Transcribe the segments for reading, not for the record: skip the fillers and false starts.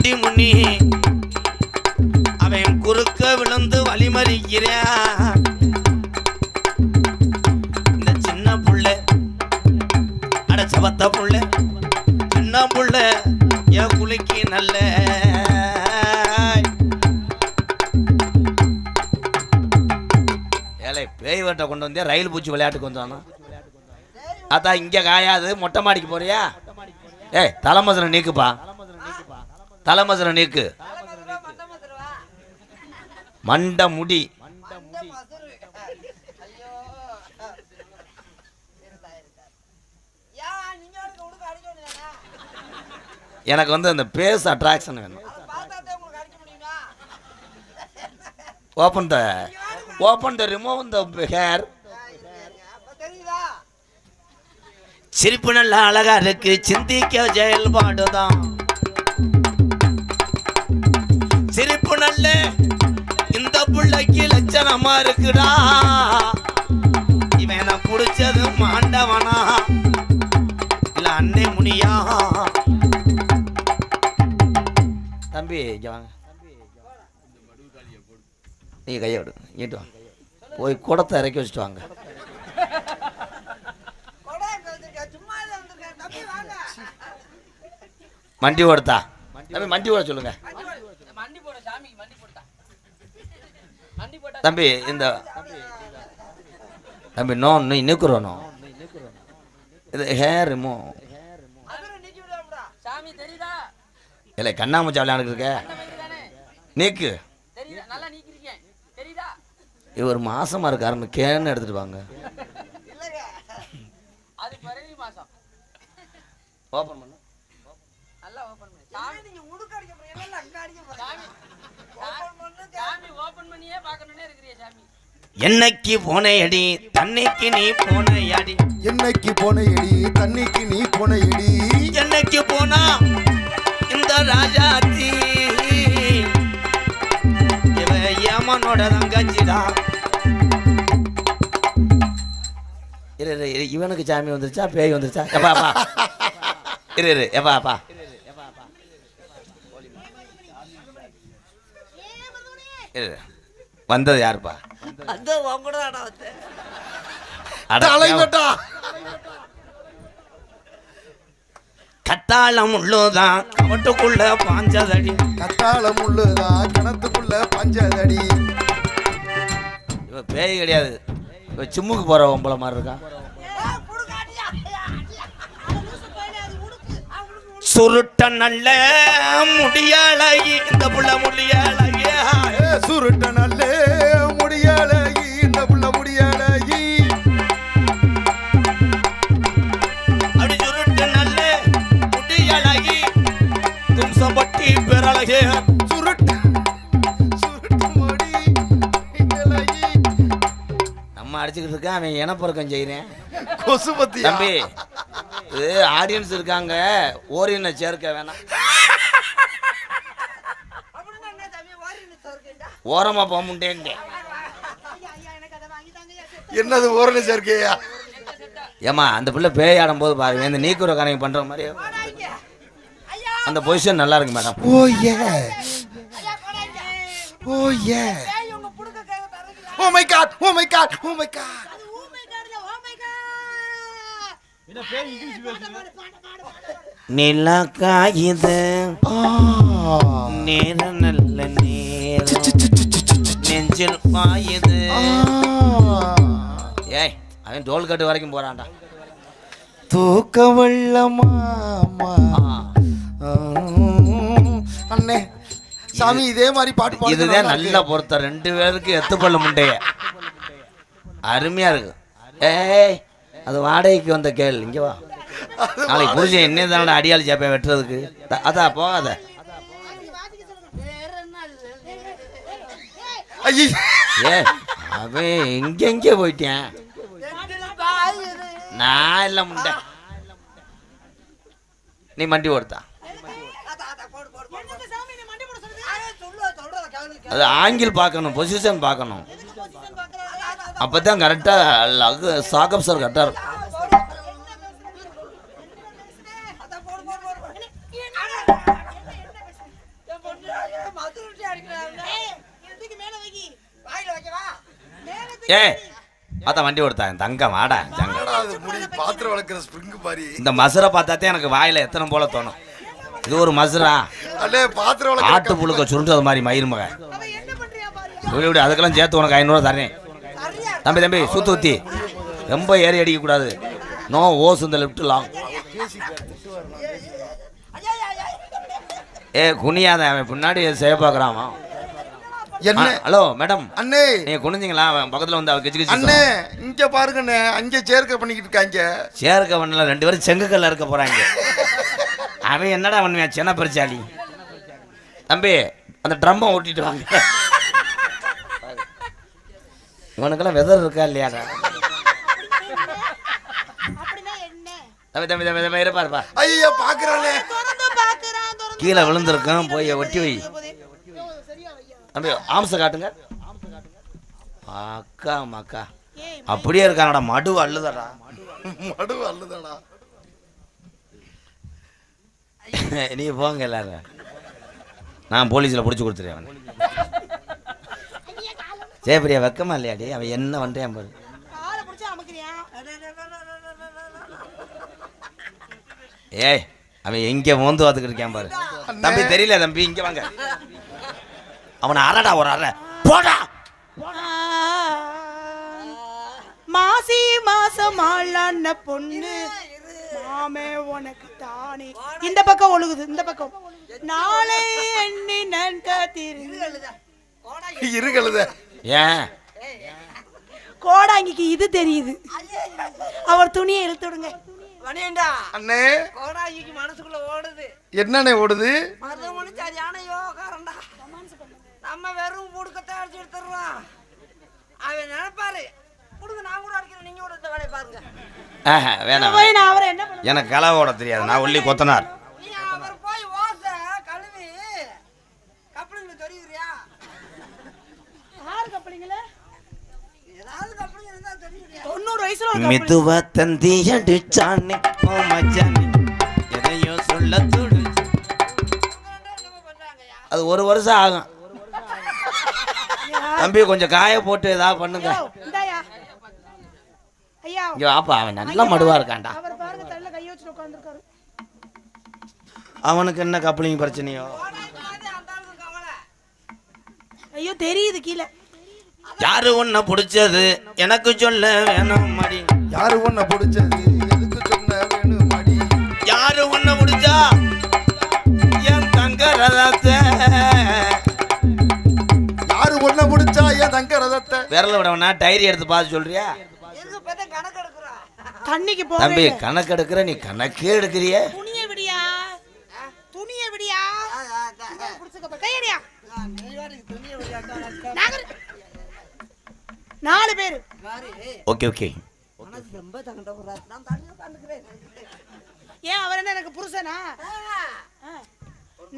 அந்தி முன்னி அவன் குறுக்க விழுந்து வழிமறிக்கிறான். இந்த சின்ன புள்ள அடச்சவத்த புள்ள சின்ன புள்ள என் குளிக்கு நல்ல ஏழை பேய் வட்ட கொண்டு வந்தே ரயில் பூச்சி விளையாட்டுக்கு வந்தானா. அதான் இங்க காயாது மொட்டை மாடிக்கு போறியா? ஏய் தலைமதுரை நீக்குப்பா, தலைமதுரை நீக்கு. மண்ட முடி எனக்கு வந்து அந்த பேஸ் அட்ராக்ஷன் வேணும். Open the remove the hair. சிரிப்பு நல்ல அழகா இருக்கு, சிந்திக்க செயல்பாடுதான். சிரிப்பு நல்ல இந்த பிள்ளைக்கு லட்சணமா இருக்குடா. இவன் நான் புடிச்சது மாண்டவனா இல்ல அன்னை முனியா? தம்பி இங்க வாங்க, நீங்க கையை விடு, இங்கிட்டு வாங்க. போய் குடத்தை இறக்கி வச்சுட்டு வாங்க. மண்டி ஓடுத்தா தம்பி, மண்டி ஓட சொல்லுங்க தம்பி. இந்த தம்பி நோ நிற்கிறோம், இது ஹேர் ரிமூவ் இல்லை கண்ணாமூச்சா விளையாண்டு இருக்க நீக்கு. இவர் மாசமா இருக்காருன்னு கேன்னு எடுத்துட்டு வாங்க. ஓபன் பண்ணு, நல்லா ஓபன் பண்ணு சாமி. நீங்க உடுக்க அடிக்க போறீங்க இல்ல அங்க அடிக்க போறீங்க சாமி. ஓபன் பண்ணு சாமி, ஓபன் பண்ணியே பார்க்கணும்னே இருக்கறியே சாமி. என்னைக்கு போனையடி தன்னைக்கு நீ போனையடி, என்னைக்கு போனையடி தன்னைக்கு நீ போனையடி. என்னைக்கு போனா இந்த ராஜாத்தி இவ யமனோட தங்கச்சிடா. இவனுக்கு சாமி வந்துருச்சா பேய் வந்துருச்சா? எப்பாப்பா இரு எப்பாப்பா வந்தது யாருப்பா? கத்தாளம் உள்ளுதான் கவட்டுக்குள்ள பாஞ்சதடி, கத்தாளம் உள்ளுதான் கிணத்துக்குள்ள பாஞ்சதடி. இவ பேய் கிடையாது, இவ சிம்முக்கு போற ஒம்பளை மாதிரி இருக்கா. சுருட்ட நல்ல முடியழகி இந்த புள்ள முடியழகி, சுருட்ட நல்ல முடியழகி இந்த புள்ள முடியழகி. அப்படி சுருட்ட நல்ல முடியழகி தும்சம்பட்டி பேரழகி. சுருட்டு சுருட்டு முடி அழகி. நம்ம அடிச்சுக்கிட்டு இருக்க அவன் இனப்பொருக்கம் செய்யறேன். கொசுபத்தி தம்பி இது ஆடியன்ஸ் இருக்காங்க, ஓரியனை சேர்க்க வேணாம். ஓரமா போக முடியேன். என்னது ஓரணி சேர்க்கையா? ஏமா அந்த பிள்ளை பேய் ஆடும் போது பாருங்க, இந்த நீக்குற கணக்கு பண்ற மாதிரி அந்த பொசிஷன் நல்லா இருக்கு மேடம். ஓ ஏ ஓ ஏ oh my God oh my God oh my God. நிலா காயுது நேர நல்ல நேர நெஞ்சில் பாயுது. ஏய் அவன் டோல் கட்டு வரைக்கும் போறான்டா. தூக்க வெள்ளமா அண்ணே சாமி இதே மாதிரி பாட்டு பாடு. இதுதான் நல்லா பொறுத்த ரெண்டு பேருக்கு எத்து பள்ள முண்டைய அருமையா இருக்கு. ஏய் அது வாடகைக்கு வந்த கேள், இங்க வா. நாளைக்கு புரிஞ்சு என்ன தானே அடியாளி சேப்பை வெட்டுறதுக்கு. அதான் போகாத. ஏ அவன் எங்க போயிட்டேன். நான் இல்ல முண்டை, நீ மண்டி ஓடுத்தா. அது ஆங்கிள் பார்க்கணும், பொசிஷன் பார்க்கணும், அப்பதான் கரெக்டா சாக்கப் சார் கரெக்டா இருக்கும். ஏய் பார்த்தா வண்டி ஓடுத்தா தங்க வாடா தங்க பாத்திரம் வளர்க்குற ஸ்ப்ரிங் மாதிரி இந்த மசுரை பார்த்தாத்தே எனக்கு வாயில எத்தனை போல தோணும். இது ஒரு மசுரா பாத்திரம் ஆட்டு புழுக்க சுருண்டது மாதிரி மயிர் மக விடு அதுக்கெல்லாம் சேர்த்து உனக்கு 500 தரேன். தம்பி சுத்து ஊத்தி ரொம்ப ஏறி அடிக்க கூடாது. நோ ஓஸ் இந்த லெஃப்ட் லாங். குனியாத அவன் பின்னாடி செய்ய பாக்குறான். என்ன ஹலோ மேடம் அண்ணே நீங்க குனிஞ்சிங்களா? பக்கத்துல வந்து அவ கிச்சு அண்ணே இங்க பாருங்கண்ணே அங்க சேர்க்க பண்ணிக்கிட்டு இருக்காங்க. சேர்க்க பண்ணல 2 பேரும் செங்கக்கல்ல இருக்க போறாங்க. அவன் என்னடா பண்ணுவேன் சின்ன பரிச்சாலி. தம்பி அந்த ட்ரம்மை ஓட்டிட்டு வாங்க. இவனுக்கெல்லாம் வெதர் இருக்கா இல்லையாடா? தம்பி தம்பி தம்பி தம்பி இருப்பா ஐயா பாக்குறானே கீழே விழுந்திருக்கான் போய் ஒட்டி வை. தம்பி ஆம்ச காட்டுங்க. அக்கா மக்கா அப்படியே இருக்கானடா மடு அள்ளுதடா மடு அள்ளுதடா. நீ போங்க எல்லாரும் நான் போலீஸில் பிடிச்சி கொடுத்துருவேன். சேப்பரியா வெக்கமா இல்லையாடி? அவன் என்ன பண்றேன் பாரு. ஏய் அவன் எங்க மோந்து வாத்துக்கிட்டு இருக்கான் பாரு. தம்பி தெரியல தம்பி இங்க வாங்க. அவனை அரடா ஒரு அற போடா. மாசி மாசம் ஆளான பொண்ணு மாமே உனக்கு தானே. இந்த பக்கம் ஒழுகுது இந்த பக்கம். நாளை எண்ணி இருகழுத ஏன் கோடாங்கிக்கு இது தெரியுது. அவர் துணியை இழுத்து விடுங்க. அண்ணே கோடாங்கிக்கு மனசுக்குள்ள ஓடுது. என்னண்ணே ஓடுது? நம்ம வெறும் முடுக்கத்தை அடிச்சு எடுத்துடுறான். அவன் நினைப்பாரு நான் கூட அடிக்கிறேன் நீங்க கூட வேலையை பாருங்க. வேணாம் எனக்கு களை ஓட தெரியாது. நான் ஒல்லி கொத்தனார். அவர் போய் ஓச கழுவி கப்பலிங்க தெரியுறியா? யாரு கப்பலிங்கள? ஏதாவது கப்பலிங்க இருந்தா தெரியுறியா? 90 வயசுல மிதுவா தந்தி அடிச்சானே ஓ மச்சானே எதையோ சொல்ல துடு. அது 1 வருஷம் ஆகும். தம்பி கொஞ்சம் காய போட்டு ஏதாவது பண்ணுங்க. ஐயா அப்பா அவன் நல்ல மடுவா இருக்கான்டா. அவர் பாருங்க தள்ள கைய வச்சு உட்கார்ந்திருக்காரு. அவனுக்கு என்ன கப்ளிங் பிரச்சனையோ? ஐயோ தெரியுது கீழே. யாரு உன்னை பிடிச்சது எனக்கு சொல்ல வேணும் மடி. யாரு உன்னை பிடிச்சது எதுக்கு சொன்ன வேணும் மடி. யாரு உன்னை பிடிச்சா என் தங்க ரதத்தை. யாரு உன்னை பிடிச்சா என் தங்க ரதத்தை. விரல விடவனா டைரி எடுத்து பார்த்து சொல்றியா? தண்ணிக்கு போ. தம்பி கணக்கு எடுக்கிற நீ கணக்கே எடுக்கிறிய. துணியை விடியா துணியை விடியா புடிச்சுக்க கையடியா. 4 பேர். Okay okay. ஏன் அவர் என்ன எனக்கு புருஷனா?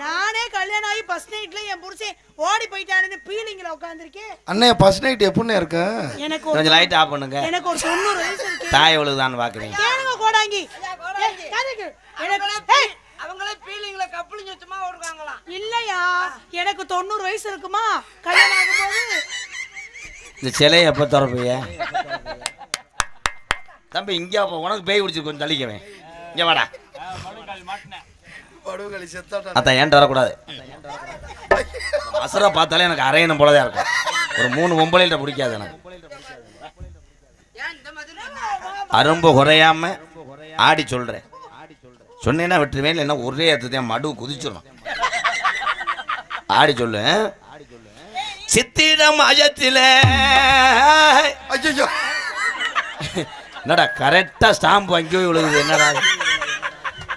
நானே கல்யாணம் ஆகி ஃபர்ஸ்ட் நைட்ல என் புருஷன் ஓடி போயிட்டானேன்னு ஃபீலிங்ல உட்கார்ந்திருக்கேன். அண்ணே ஃபர்ஸ்ட் நைட் எப்பன்னு இருக்கு? எனக்கு கொஞ்சம் லைட் ஆஃப் பண்ணுங்க. எனக்கு ஒரு 90 வயசு இருக்கு. தாய் எவ்வளவுதான் பாக்குறீங்க? கேளுங்க கோடாங்கி. எனக்கு அவங்களே ஃபீலிங்ல கப்ளிங் சும்மா ஓடுறாங்களா? இல்லையா எனக்கு 90 வயசு இருக்குமா கல்யாணம் ஆகும்போது. இந்த சிலையை எப்ப திறப்பீங்க? தம்பி இங்க உனக்கு பேய் பிடிச்சி கொஞ்சம் தள்ளிக்கவேன். இங்க வாடா. அதான் ஏன்ட்டு வரக்கூடாது. அசுரா பார்த்தாலே எனக்கு அரையணும் போலதான் இருக்கும். ஒரு 3 பொம்பளைகிட்ட பிடிக்காது எனக்கு. அரும்பு குறையாம ஆடி சொல்றேன். சொன்னேன்னா விட்டுருவேன். இல்லைன்னா ஒரே இடத்துதான் மடு குதிச்சிடணும். ஆடி சொல்லு. சித்திரம் அஜத்தில என்னடா கரெக்டா ஸ்டாம்பு வாங்கி விழுகுது. என்னடா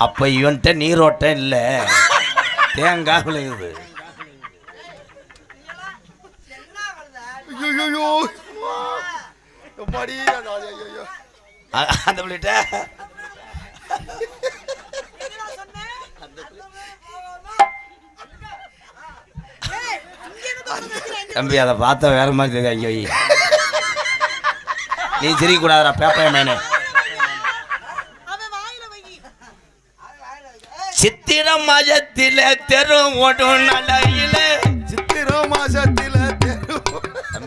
அப்ப இவன்ட்ட நீரோட்டம் இல்ல தேங்காய் விழுகுது. அந்த பிள்ளைட்ட தம்பி அதை பார்த்தா வேற மாதிரி தெரியுது. ஐயோ நீ சிரிக்க கூடாதுடா பேப்பர் மேனே. சித்திரம் மாசத்தில தெரு ஓடும் நலையில. சித்திரம் மாசத்தில தெரு.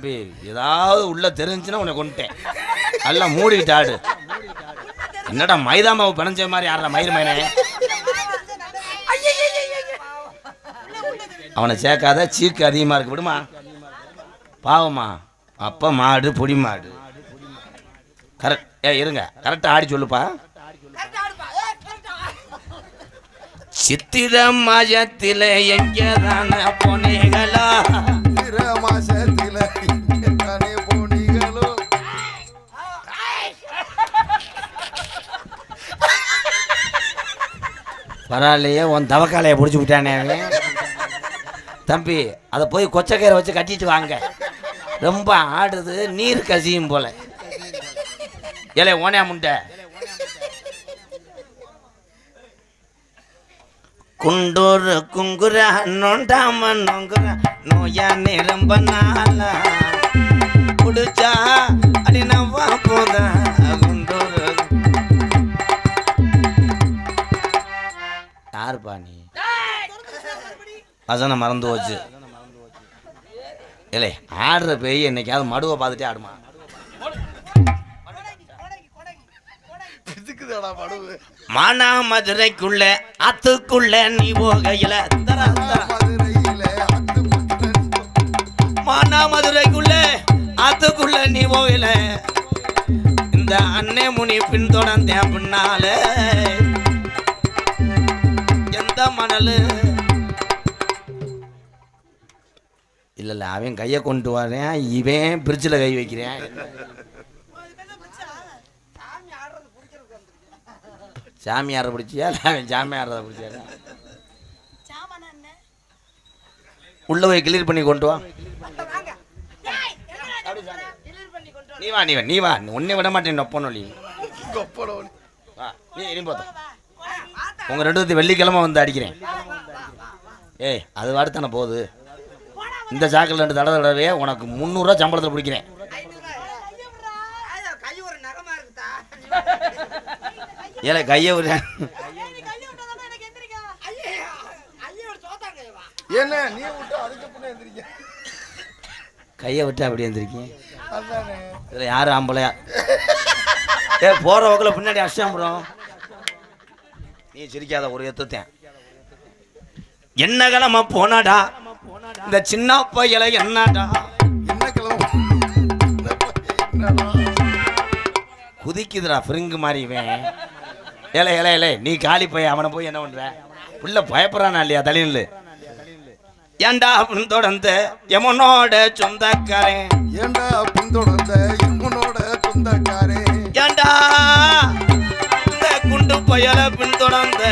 தம்பி ஏதாவது உள்ள தெரிஞ்சுன்னா உன்னை கொண்டுட்டேன். எல்லாம் மூடிக்கிட்டு ஆடு. என்னடா மைதா மாவு பிணைஞ்ச மாதிரி ஆடுற மயிர் மயனே. அவனை சேர்க்காத, சீக்கு அதிகமாக இருக்கு, விடுமா. பாவமா அப்பா மாடு பொடி மாடு. கரெக்ட் இருங்க, கரெக்டாக ஆடி சொல்லுப்பா. சித்திர மாசத்தில எங்கதான போனீங்களா? சித்திர மாசத்தில எங்கதானே போனீங்களோ? பரவாயில்லையே, உன் தவக்காலையை பிடிச்சி விட்டானே தம்பி. அதை போய் கொச்சக்கயிறை வச்சு கட்டிட்டு வாங்க. ரொம்ப ஆடுது, நீர் கசியும் போல. ஏலே ஓனே முண்டை. குண்டூர் குங்குர நோண்டாம நோங்குற நோயா நிரம்ப நாளா குடிச்சா அடி நவ்வா போத குண்டூர். யாருப்பா நீ? அசன மறந்து போச்சு. இல்லை ஆடுற பேய் என்னைக்காவது மடுவை பார்த்துட்டே ஆடுமா? மானாமதுரைக்குள்ள அத்துக்குள்ள நீ போகையில மானாமதுரைக்குள்ள அத்துக்குள்ள நீ போகையில இந்த அன்னை முனி பின்தொடர்ந்தேன் பின்னால எந்த மணலு இல்ல அவன் கையை கொண்டு வரேன், இவன் பிரிட்ஜில் கை வைக்கிறேன். சாமியாரை பிடிச்சியா? அவன் சாமியாரதை பிடிச்சாரு. உள்ள போய் கிளியர் பண்ணி கொண்டு வா. நீ வா நீ வா நீ வா, ஒன்னே விட மாட்டேன். ஒப்பனொலி நீ போத்த உங்க 2 வெள்ளிக்கிழமை வந்து அடிக்கிறேன். ஏய் அது வாடுத்தானே போகுது. இந்த சாக்கில் 2 தடவை உனக்கு 300 ரூபா சம்பளத்தில் பிடிக்கிறேன். ஏலே கையை விட கையை விட்டு அப்படி எந்திரிக்கீங்க. இதில் யாரு ஆம்பளையா? போற வகையில் பின்னாடி அஷ்டாம்புறம். நீ சிரிக்காத, ஒரு எத்தேன். என்ன கிழமை போனாடா இந்த சின்ன பையல? என்னடா என்ன கிழமை குதிக்குதுடா ஃப்ரிங்கு மாதிரி இவன். ஏலே ஏலே ஏலே நீ காலி போய் அவனை போய் என்ன பண்ற? புள்ள பயப்படுறானா இல்லையா? தலையில் ஏண்டா பின்தொடர்ந்த எமனோட சொந்தக்காரன், ஏண்டா பின்தொடர்ந்த எமனோட சொந்தக்காரன், ஏண்டா இந்த குண்டு பயல பின்தொடர்ந்த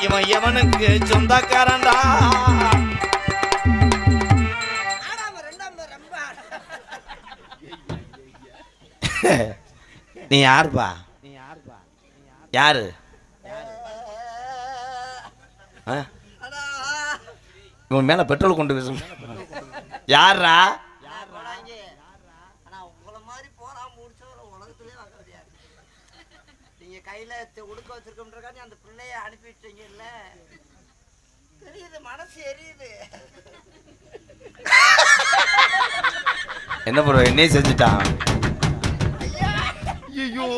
இவன் எவனுக்கு சொந்தக்காரன்டா. நீ யாருப்பா? யாரு? இவன் மேல பெட்ரோல் கொண்டு பேச யாரா? நீங்க கையில உடுக்க வச்சிருக்கோம்ன்றக்காண்டி அந்த பிள்ளைய அனுப்பிட்டீங்கல்ல, தெரியுது, மனசு எரியுது. என்ன ப்ரோ என்னையே செஞ்சுட்டான். ஐயோ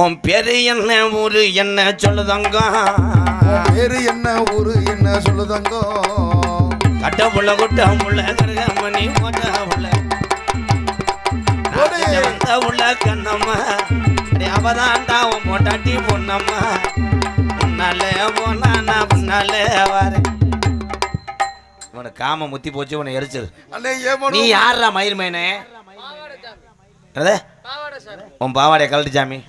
உன் பேரு என்ன ஊரு என்ன சொல்லுதங்க? பேரு என்ன ஊரு என்ன சொல்லுதங்க? கட்ட புள்ள குட்ட புள்ள கருகமணி போட்ட புள்ள உள்ள கண்ணம்மா அவதான்டா உன் போட்டாட்டி பொண்ணம்மா. முன்னாலே போனா நான் முன்னாலே வரேன். உனக்கு காம முத்தி போச்சு, உன்னை எரிச்சது. நீ யாரா மயிர் மேனே? உன் பாவாடைய கழட்டு சாமி.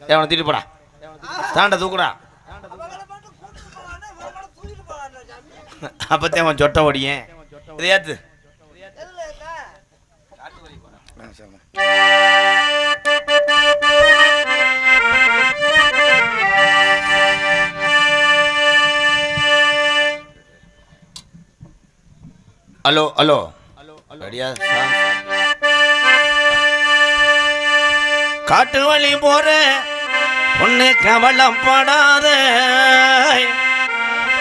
அவனை தூக்கிட்டு போடா, தாண்ட தூக்குடா. அப்பத்தே அவன் சொட்ட ஓடியேன். இதை ஏத்து. ஹலோ ஹலோ ரெடியா? காட்டு வழி போற பொண்ணு கவலைப்படாத,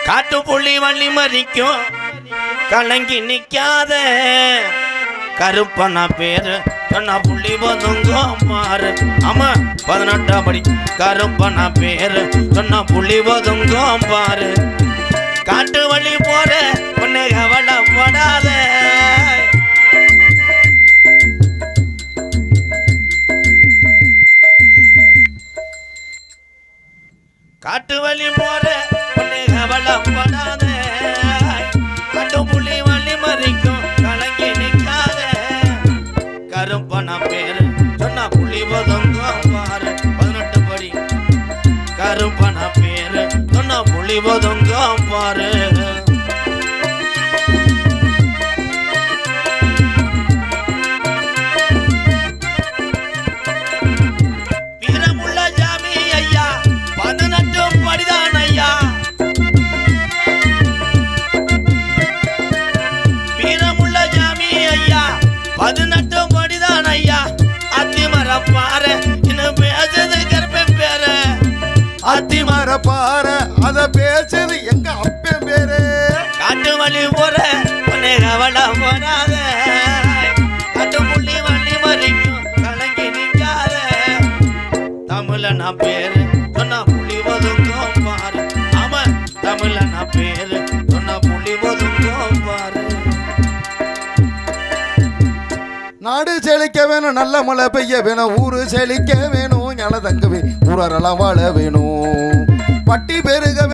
காட்டு புள்ளி வள்ளி மறிக்கும் கலங்கி நிக்காத கருப்பன பேரு சொன்ன புள்ளி பதுங்கும் பாரு. ஆமா 18ஆம் படி கருப்பன பேரு சொன்ன புள்ளி பதுங்கும் பாரு. காட்டு வழி போற உன்னை கவலைப்படாத காட்டு வழி போற உன்னை கவலைப்படாத காட்டு புள்ளி வள்ளி மறிக்கும் கலங்கி நிக்காத கருப்பன பேரு சொன்ன புள்ளி பதுங்கும் பாரு. 18 படி கருப்பன பேரு சொன்ன புள்ளி பதுங்கும் பாரு. வீரமுள்ள ஜாமி ஐயா 18 படிதான் ஐயா. வீரமுள்ள ஜாமி ஐயா 18 படிதான் ஐயா. அத்திமர பாரு இன்னும் பேசுது கருப்பன் பேரு. அத்திமர பாரு அத பேசுது எங்க அப்பன் பேரு. காட்டு வழி போற உன்னை கவலை போடாத காட்டு புள்ளி வள்ளி மறிக்கும் கலங்கி நிக்காத தமிழனா பேரு சொன்ன புள்ளி ஒதுங்கும் பாரு. ஆமா தமிழனா பேரு சொன்ன புள்ளி ஒதுங்கும் பாரு. நாடு செழிக்க வேணும், நல்ல மழை பெய்ய வேணும், ஊரு செழிக்க வேணும், ஞான தங்கவே ஊரெல்லாம் வாழ வேணும், பட்டி பெருக